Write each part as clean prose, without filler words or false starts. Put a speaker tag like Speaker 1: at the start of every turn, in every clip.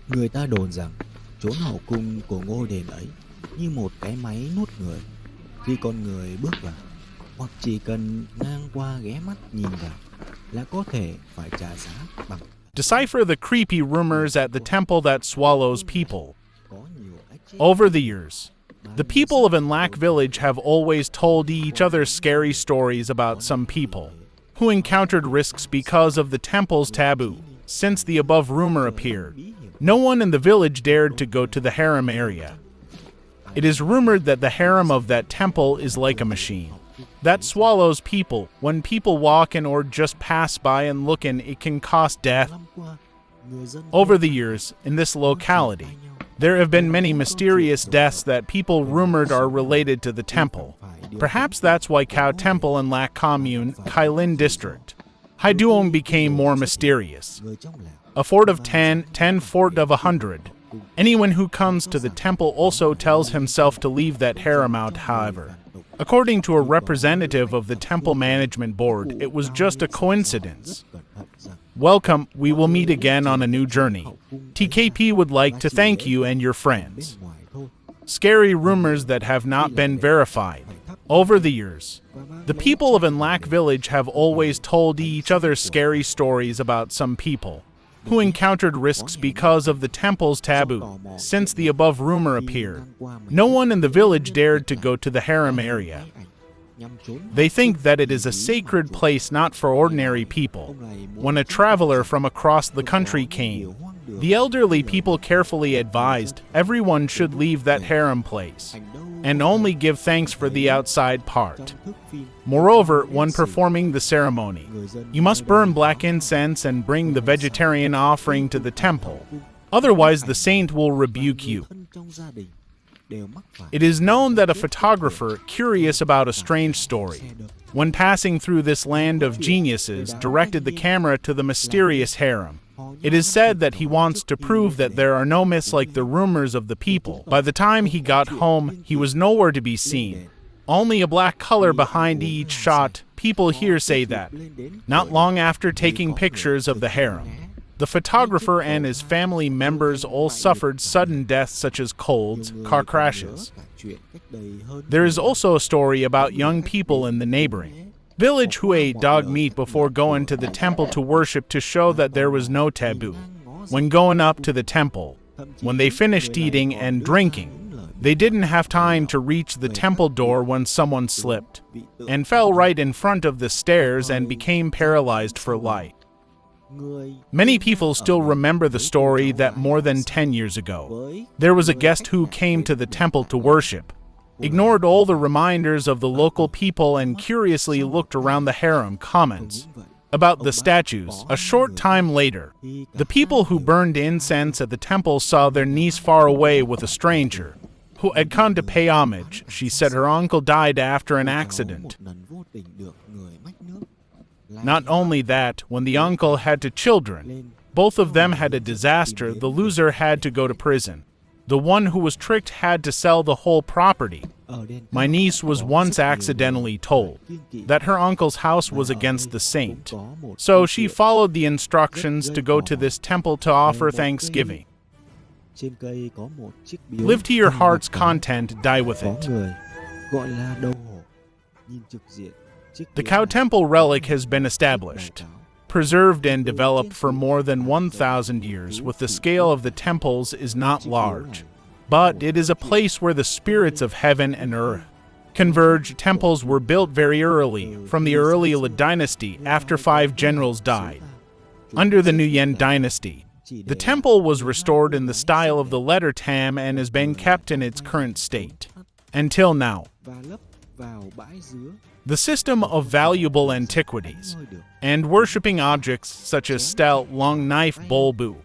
Speaker 1: Người ta đồn rằng chốn hậu cung của ngôi đền ấy như một cái máy nuốt người. Khi con người bước vào, hoặc chỉ cần ngang qua ghé mắt nhìn vào là có thể phải trả giá bằng.
Speaker 2: Decipher the creepy rumors at the temple that swallows people.
Speaker 1: Có nhiều cái chết
Speaker 2: Over the years, the people of Inlak village have always told each other scary stories about some people who encountered risks because of the temple's taboo. Since the above rumor appeared, no one in the village dared to go to the harem area. It is rumored that the harem of that temple is like a machine that swallows people. When people walk in or just pass by and look in, it can cause death.
Speaker 1: năm qua, người dân
Speaker 2: Over the years, in this locality, there have been many mysterious deaths that people rumored are related to the temple. Perhaps that's why Cow Temple in Lac Commune, Linh district, Duong became more mysterious.
Speaker 1: người trong làng
Speaker 2: A fort of 10, 10 fort of 100. Anyone who comes to the temple also tells himself to leave that harem out, however. According to a representative of the temple management board, it was just a coincidence.
Speaker 1: cẩn thận rằng
Speaker 2: Welcome, we will meet again on a new journey. TKP would like to thank you and your
Speaker 1: bên
Speaker 2: friends.
Speaker 1: ngoài thôi.
Speaker 2: Scary rumors that have not been verified. Over the years, the people of Inlak village have always told each other scary stories about some people who encountered risks because of the temple's taboo. Since the above rumor appeared, no one in the village dared to go to the harem area.
Speaker 1: Nhằm trốn
Speaker 2: They think that it is a sacred place not for ordinary people. When a traveler from across the country came, the elderly people carefully advised everyone should leave that harem place and only give thanks for the outside part.
Speaker 1: thước phim,
Speaker 2: Moreover, when performing the ceremony, you must burn black incense and bring the vegetarian offering to the temple. Otherwise, the saint will rebuke you.
Speaker 1: thân trong gia đình đều mắc phải
Speaker 2: It is known that a photographer, curious about a strange story, when passing through this land of geniuses, directed the camera to the mysterious harem. It is said that he wants to prove that there are no myths like the rumors of the people. By the time he got home, he was nowhere to be seen. Only a black color behind each shot. People here say that. Not long after taking pictures of the harem, the photographer and his family members all suffered sudden deaths such as colds, car crashes.
Speaker 1: cả chuyện cách đây hơn
Speaker 2: There is also a story about young people in the neighboring village who ate dog meat before going to the temple to worship to show that there was no taboo. When going up to the temple, when they finished eating and drinking, they didn't have time to reach the temple door when someone slipped and fell right in front of the stairs and became paralyzed for life.
Speaker 1: người
Speaker 2: Many people still remember the story that more than 10 years ago,
Speaker 1: với
Speaker 2: there was a guest who came to the temple to worship, ignored all the reminders of the local people and curiously looked around the harem comments about the statues. A short time later, the people who burned incense at the temple saw their niece far away with a stranger who had come to pay homage. She said her uncle died after an accident.
Speaker 1: một lần vô tình được người mách nước
Speaker 2: Not only that, when the uncle had two children, both of them had a disaster. The loser had to go to prison. The one who was tricked had to sell the whole property.
Speaker 1: ở đền
Speaker 2: My niece was once accidentally told that her uncle's house was against the saint,
Speaker 1: có một
Speaker 2: so she followed the instructions to go to this temple to offer thanksgiving.
Speaker 1: trên cây có một chiếc biếu
Speaker 2: Live to your
Speaker 1: thân
Speaker 2: heart's
Speaker 1: mật
Speaker 2: content, die with
Speaker 1: có
Speaker 2: it.
Speaker 1: người gọi là đầu hổ nhìn trực diện chiếc
Speaker 2: The
Speaker 1: biếu
Speaker 2: cow
Speaker 1: này
Speaker 2: temple relic has been established, preserved and developed for more than 1,000 years. With the scale of the temples is not large, but it is a place where the spirits of heaven and earth converge. Temples were built very early, from the early dynasty after 5 generals died. Under the Nguyen dynasty, the temple was restored in the style of the letter Tam and has been kept in its current state until now.
Speaker 1: và lấp vào bãi dứa
Speaker 2: The system of valuable antiquities and worshipping objects such as stout, long knife, bowl, boo,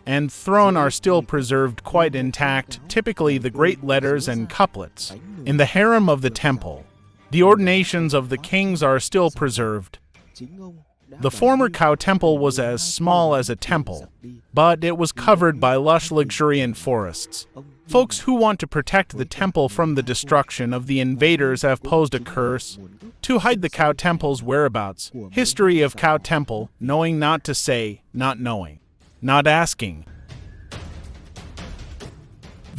Speaker 2: and throne are still preserved quite intact, typically the great letters and couplets. In the harem of the temple, the ordinations of the kings are still preserved.
Speaker 1: chính ông đã
Speaker 2: The former cow temple was as small as a temple, but it was covered by lush, luxuriant forests. Folks who want to protect the temple from the destruction of the invaders have posed a curse to hide the cow temple's whereabouts. History of cow temple: knowing not to say, not knowing, not asking.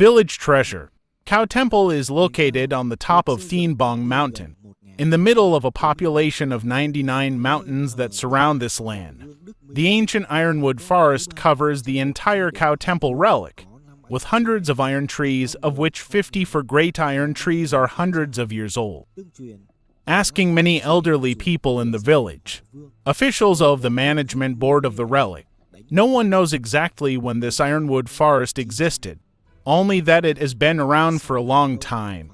Speaker 2: Village treasure. Cow Temple is located on the top of Duong Mountain, in the middle of a population of 99 mountains that surround this land. The ancient ironwood forest covers the entire Cow Temple relic, with hundreds of iron trees, of which 50 for great iron trees are hundreds of years old. Asking many elderly people in the village, officials of the management board of the relic, no one knows exactly when this ironwood forest existed, only that it has been around for a long time.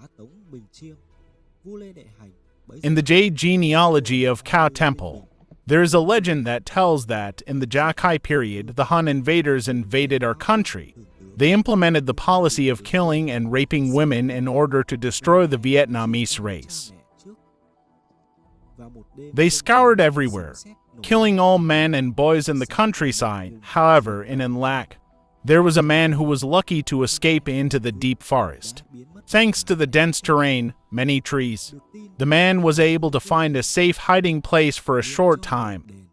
Speaker 2: In the jade genealogy of Cow Temple, there is a legend that tells that in the Jakai period, the Han invaders invaded our country. They implemented the policy of killing and raping women in order to destroy the Vietnamese race. They scoured everywhere, killing all men and boys in the countryside. However, in Lac, there was a man who was lucky to escape into the deep forest. Thanks to the dense terrain, many trees, the man was able to find a safe hiding place for a short time.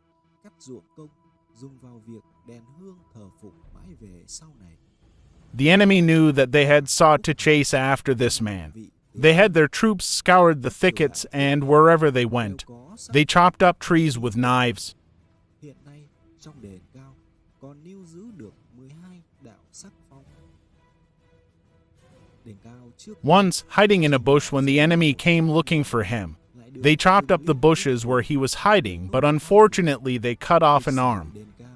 Speaker 2: The enemy knew that they had sought to chase after this man. They had their troops scoured the thickets, and wherever they went, they chopped up trees with knives. Once, hiding in a bush when the enemy came looking for him, they chopped up the bushes where he was hiding, but unfortunately they cut off an arm.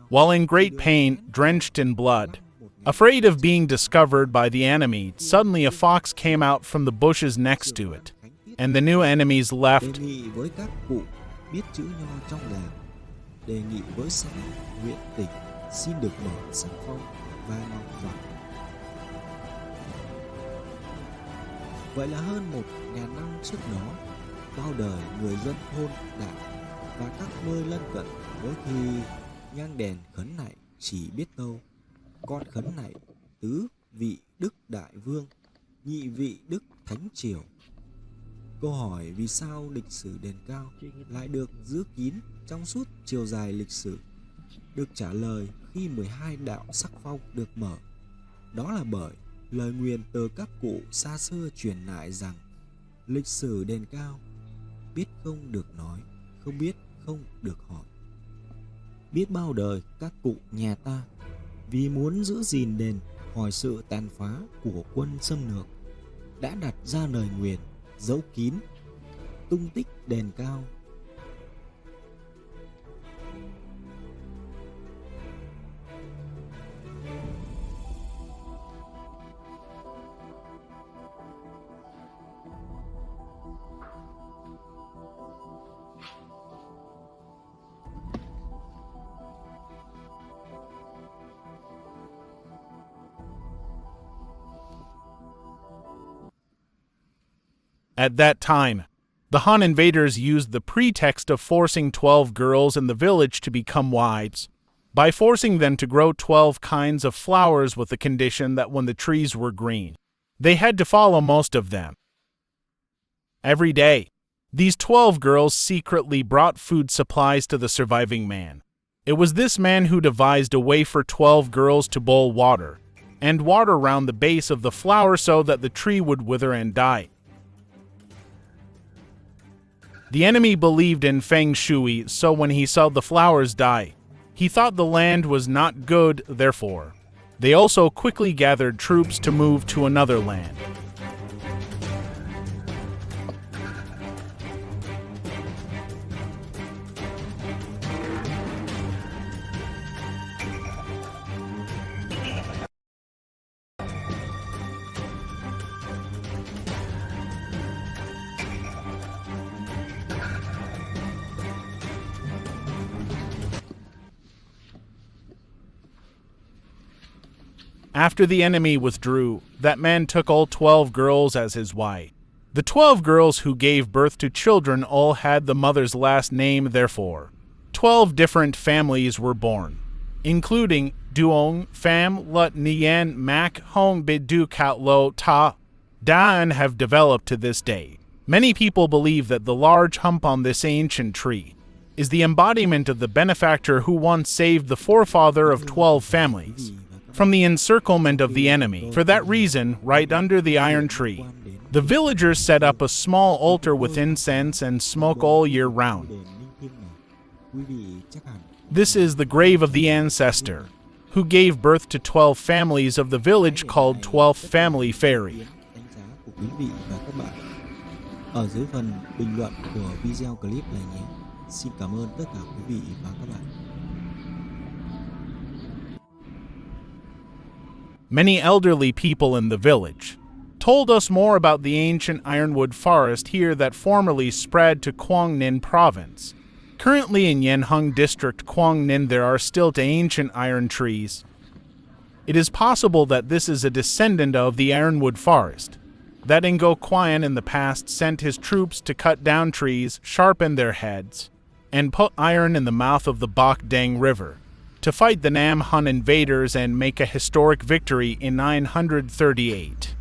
Speaker 2: While in great pain, drenched in blood, afraid of being discovered by the enemy, suddenly a fox came out from the bushes next to it, and the new enemies left.
Speaker 1: Vậy là hơn 1000 năm trước đó, bao đời người dân thôn đảo và các nơi lân cận mỗi khi nhang đèn khấn nại chỉ biết câu: con khấn nại tứ vị đức đại vương, nhị vị đức thánh triều. Câu hỏi vì sao lịch sử đền Cao lại được giữ kín trong suốt chiều dài lịch sử được trả lời khi 12 đạo sắc phong được mở. Đó là bởi lời nguyền từ các cụ xa xưa truyền lại rằng lịch sử đền Cao biết không được nói, không biết không được hỏi. Biết bao đời các cụ nhà ta vì muốn giữ gìn đền khỏi sự tàn phá của quân xâm lược đã đặt ra lời nguyền giấu kín tung tích đền Cao.
Speaker 2: At that time, the Han invaders used the pretext of forcing 12 girls in the village to become wives, by forcing them to grow 12 kinds of flowers with the condition that when the trees were green, they had to follow most of them. Every day, these 12 girls secretly brought food supplies to the surviving man. It was this man who devised a way for 12 girls to boil water, and water round the base of the flower so that the tree would wither and die. The enemy believed in feng shui, so when he saw the flowers die, he thought the land was not good, therefore. They also quickly gathered troops to move to another land. After the enemy withdrew, that man took all 12 girls as his wife. The 12 girls who gave birth to children all had the mother's last name, therefore. 12 different families were born, including Duong, Pham, Lut, Nien, Mac, Hong, Bidu, Kat, Lo, Ta, Dan have developed to this day. Many people believe that the large hump on this ancient tree is the embodiment of the benefactor who once saved the forefather of 12 families from the encirclement of the enemy. For that reason, right under the iron tree, the villagers set up a small altar with incense and smoke all year round. This is the grave of the ancestor, who gave birth to 12 families of the village called 12th Family Fairy.
Speaker 1: Ở dưới phần bình luận của video clip này nhé. Xin cảm ơn tất cả quý vị và các bạn.
Speaker 2: Many elderly people in the village told us more about the ancient ironwood forest here that formerly spread to Quang Ninh province. Currently in Yanheng district Quang Ninh there are still ancient iron trees. It is possible that this is a descendant of the ironwood forest, that Ngo Qian in the past sent his troops to cut down trees, sharpen their heads, and put iron in the mouth of the Bak Dang River, to fight the Nam Hun invaders and make a historic victory in 938.